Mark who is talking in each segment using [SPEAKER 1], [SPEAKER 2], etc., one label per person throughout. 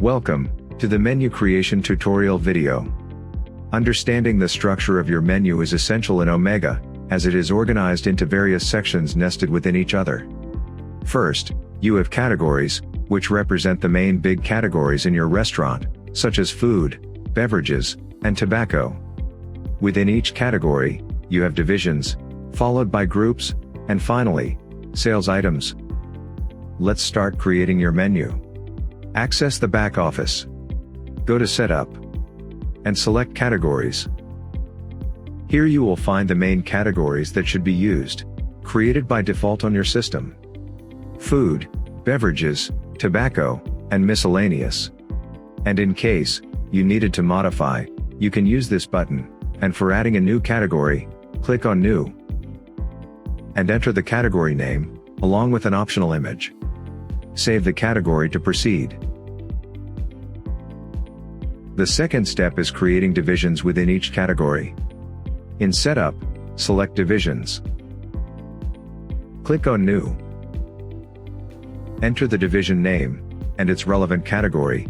[SPEAKER 1] Welcome to the menu creation tutorial video. Understanding the structure of your menu is essential in Omega, as it is organized into various sections nested within each other. First, you have categories, which represent the main big categories in your restaurant, such as food, beverages, and tobacco. Within each category, you have divisions, followed by groups, and finally, sales items. Let's start creating your menu. Access the back office. Go to Setup and select Categories. Here you will find the main categories that should be used, created by default on your system: food, beverages, tobacco, and miscellaneous. And in case you needed to modify, you can use this button, and for adding a new category, click on New and enter the category name, along with an optional image. Save the category to proceed. The second step is creating divisions within each category. In Setup, select Divisions. Click on New. Enter the division name, and its relevant category,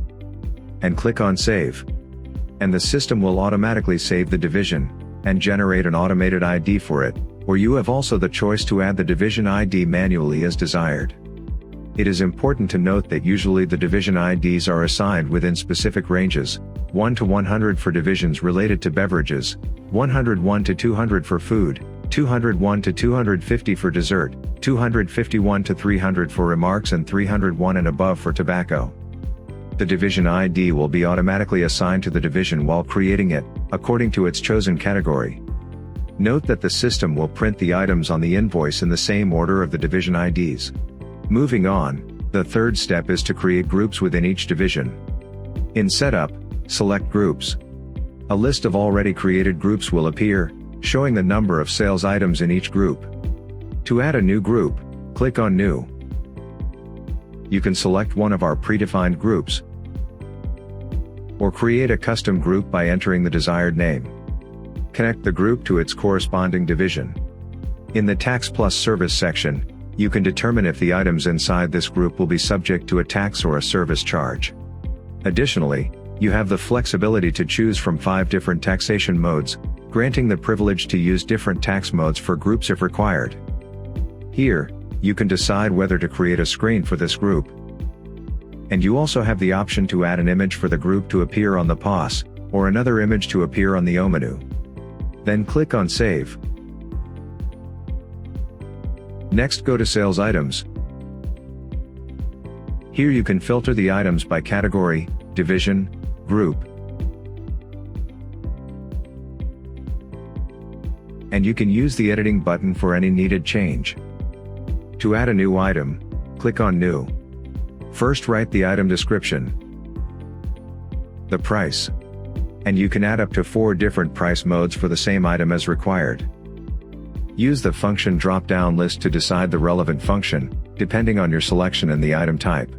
[SPEAKER 1] and click on Save. And the system will automatically save the division, and generate an automated ID for it, or you have also the choice to add the division ID manually as desired. It is important to note that usually the division IDs are assigned within specific ranges: 1 to 100 for divisions related to beverages, 101 to 200 for food, 201 to 250 for dessert, 251 to 300 for remarks, and 301 and above for tobacco. The division ID will be automatically assigned to the division while creating it, according to its chosen category. Note that the system will print the items on the invoice in the same order of the division IDs. Moving on, the third step is to create groups within each division. In Setup, select Groups. A list of already created groups will appear, showing the number of sales items in each group. To add a new group, click on New. You can select one of our predefined groups, or create a custom group by entering the desired name. Connect the group to its corresponding division. In the Tax Plus Service section, you can determine if the items inside this group will be subject to a tax or a service charge. Additionally, you have the flexibility to choose from 5 different taxation modes, granting the privilege to use different tax modes for groups if required. Here, you can decide whether to create a screen for this group. And you also have the option to add an image for the group to appear on the POS, or another image to appear on the O menu. Then click on Save. Next, go to Sales Items. Here you can filter the items by category, division, group. And you can use the editing button for any needed change. To add a new item, click on New. First, write the item description, the price, and you can add up to 4 different price modes for the same item as required. Use the function drop-down list to decide the relevant function, depending on your selection and the item type.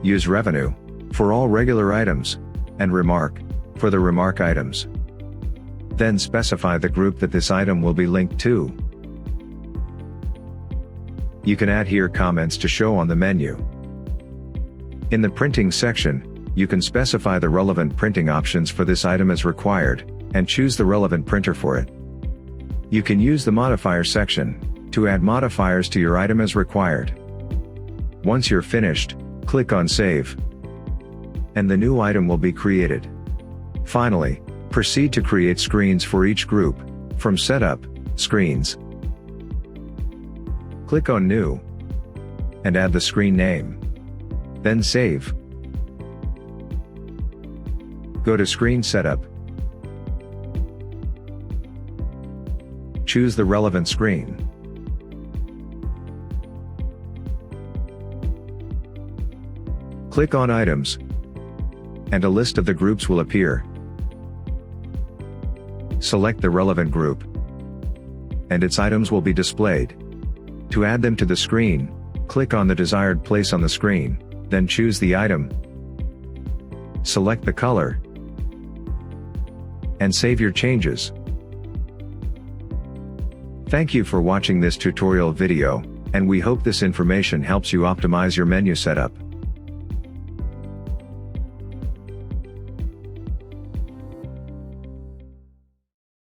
[SPEAKER 1] Use Revenue for all regular items, and Remark for the remark items. Then specify the group that this item will be linked to. You can add here comments to show on the menu. In the Printing section, you can specify the relevant printing options for this item as required, and choose the relevant printer for it. You can use the Modifier section to add modifiers to your item as required. Once you're finished, click on Save, and the new item will be created. Finally, proceed to create screens for each group. From Setup, Screens. Click on New, and add the screen name. Then Save. Go to Screen Setup. Choose the relevant screen. Click on Items, and a list of the groups will appear. Select the relevant group, and its items will be displayed. To add them to the screen, click on the desired place on the screen, then choose the item, select the color, and save your changes. Thank you for watching this tutorial video, and we hope this information helps you optimize your menu setup.